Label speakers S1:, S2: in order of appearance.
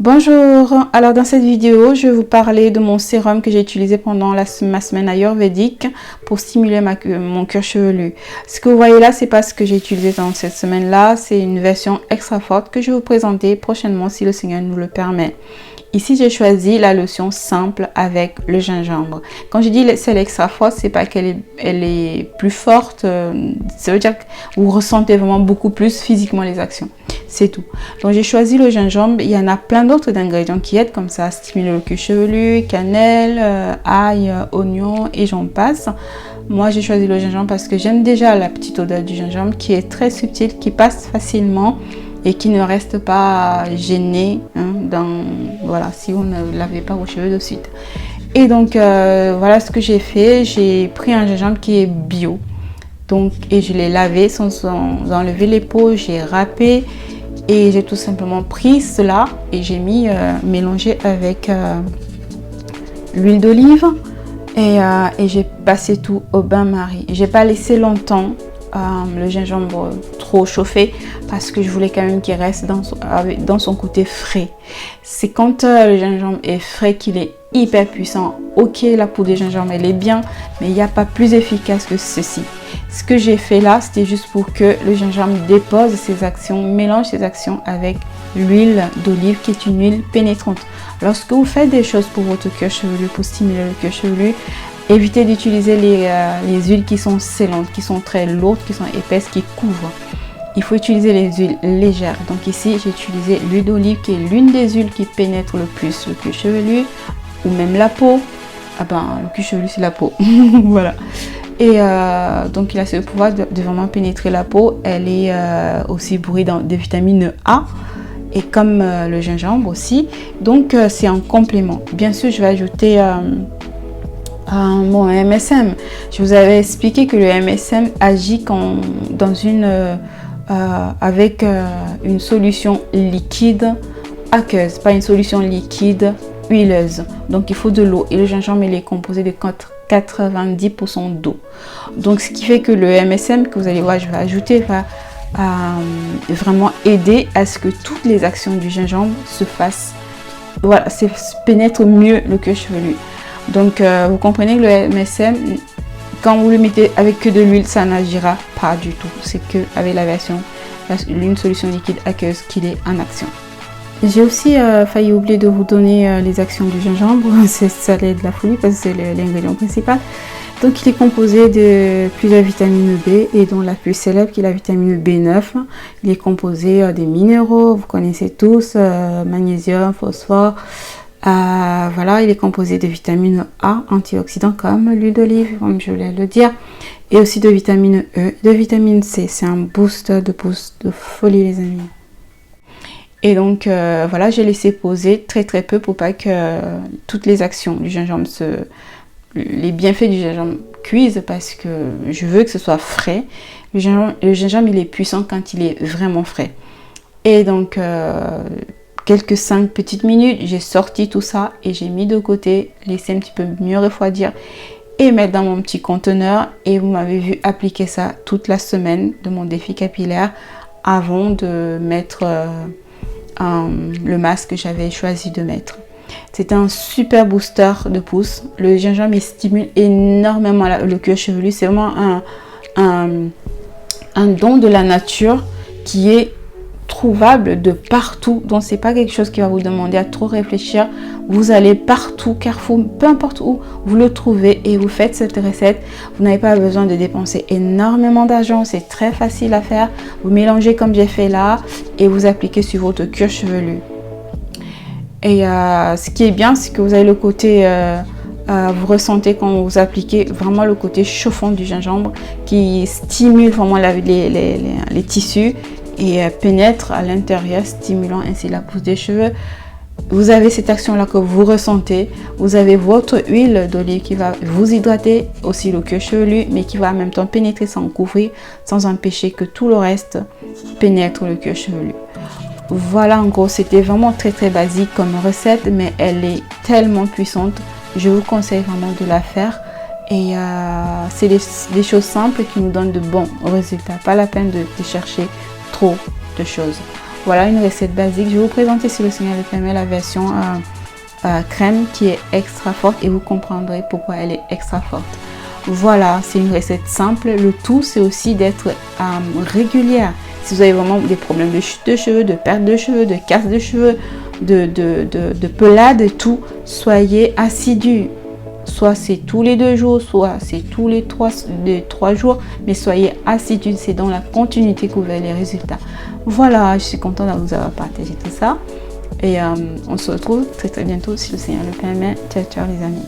S1: Bonjour, alors dans cette vidéo, je vais vous parler de mon sérum que j'ai utilisé pendant ma semaine ayurvédique pour stimuler mon cuir chevelu. Ce que vous voyez là, c'est pas ce que j'ai utilisé dans cette semaine-là, c'est une version extra forte que je vais vous présenter prochainement si le Seigneur nous le permet. Ici, j'ai choisi la lotion simple avec le gingembre. Quand je dis celle extra forte, c'est pas qu'elle est plus forte, ça veut dire que vous ressentez vraiment beaucoup plus physiquement les actions. C'est tout. Donc j'ai choisi le gingembre. Il y en a plein d'autres ingrédients qui aident comme ça à stimuler le cuir chevelu, cannelle, ail, oignon et j'en passe. Moi j'ai choisi le gingembre parce que j'aime déjà la petite odeur du gingembre qui est très subtile, qui passe facilement et qui ne reste pas gêné voilà, si vous ne lavez pas vos cheveux de suite. Et donc voilà ce que j'ai fait. J'ai pris un gingembre qui est bio. Donc, et je l'ai lavé sans enlever les peaux, j'ai râpé et j'ai tout simplement pris cela et j'ai mélangé avec l'huile d'olive et j'ai passé tout au bain-marie. J'ai pas laissé longtemps le gingembre trop chauffé parce que je voulais quand même qu'il reste dans son côté frais. C'est quand le gingembre est frais qu'il est hyper puissant. Ok, la poudre de gingembre elle est bien, mais il n'y a pas plus efficace que ceci. Ce que j'ai fait là, c'était juste pour que le gingembre dépose ses actions, mélange ses actions avec l'huile d'olive qui est une huile pénétrante. Lorsque vous faites des choses pour votre cuir chevelu, pour stimuler le cuir chevelu, évitez d'utiliser les huiles qui sont scellantes, qui sont très lourdes, qui sont épaisses, qui couvrent. Il faut utiliser les huiles légères. Donc ici, j'ai utilisé l'huile d'olive qui est l'une des huiles qui pénètre le plus le cuir chevelu ou même la peau. Ah ben, le cuir chevelu, c'est la peau. Voilà. Et donc, il a ce pouvoir de vraiment pénétrer la peau. Elle est aussi bourrée de vitamine A. Et comme le gingembre aussi. Donc, c'est un complément. Bien sûr, je vais ajouter mon MSM. Je vous avais expliqué que le MSM agit avec une solution liquide aqueuse, pas une solution liquide huileuse. Donc il faut de l'eau et le gingembre il est composé de 90% d'eau. Donc ce qui fait que le MSM que vous allez voir, je vais ajouter, va vraiment aider à ce que toutes les actions du gingembre se fassent, voilà, pénètrent mieux le cuir chevelu. Donc vous comprenez que le MSM, quand vous le mettez avec que de l'huile, ça n'agira pas du tout. C'est que avec la version, une solution liquide aqueuse qu'il est en action. J'ai aussi failli oublier de vous donner les actions du gingembre. Ça allait de la folie parce que c'est l'ingrédient principal. Donc il est composé de plusieurs vitamines B et dont la plus célèbre qui est la vitamine B9. Il est composé des minéraux, vous connaissez tous, magnésium, phosphore. Voilà, il est composé de vitamine A, antioxydants comme l'huile d'olive, comme je voulais le dire, et aussi de vitamine E, de vitamine C. C'est un boost de folie les amis. Et donc voilà, j'ai laissé poser très peu pour pas que toutes les actions du gingembre, les bienfaits du gingembre cuisent parce que je veux que ce soit frais. Le gingembre il est puissant quand il est vraiment frais. Et donc quelques 5 petites minutes, j'ai sorti tout ça et j'ai mis de côté, laissé un petit peu mieux refroidir et mettre dans mon petit conteneur. Et vous m'avez vu appliquer ça toute la semaine de mon défi capillaire avant de mettre le masque que j'avais choisi de mettre. C'est un super booster de pousse. Le gingembre il stimule énormément le cuir chevelu. C'est vraiment un don de la nature qui est trouvable de partout. Donc c'est pas quelque chose qui va vous demander à trop réfléchir. Vous allez partout, Carrefour, peu importe où vous le trouvez et vous faites cette recette. Vous n'avez pas besoin de dépenser énormément d'argent, c'est très facile à faire. Vous mélangez comme j'ai fait là et vous appliquez sur votre cuir chevelu. Et ce qui est bien, c'est que vous avez le côté vous ressentez quand vous appliquez vraiment le côté chauffant du gingembre qui stimule vraiment les tissus et pénètre à l'intérieur, stimulant ainsi la pousse des cheveux. Vous avez cette action là que vous ressentez. Vous avez votre huile d'olive qui va vous hydrater, aussi le cuir chevelu, mais qui va en même temps pénétrer sans couvrir, sans empêcher que tout le reste pénètre le cuir chevelu. Voilà, en gros, c'était vraiment très basique comme recette, mais elle est tellement puissante. Je vous conseille vraiment de la faire. Et c'est des choses simples qui nous donnent de bons résultats. Pas la peine de chercher trop de choses. Voilà une recette basique. Je vais vous présenter, si le Seigneur le permet, la version crème qui est extra forte et vous comprendrez pourquoi elle est extra forte. Voilà, c'est une recette simple. Le tout, c'est aussi d'être régulière. Si vous avez vraiment des problèmes de chute de cheveux, de perte de cheveux, de casse de cheveux, de pelade et tout, soyez assidus. Soit c'est tous les 2 jours, soit c'est tous les 3 jours, mais soyez assidus. C'est dans la continuité que vous verrez les résultats. Voilà, je suis contente de vous avoir partagé tout ça. Et on se retrouve très très bientôt si le Seigneur le permet. Ciao, ciao les amis.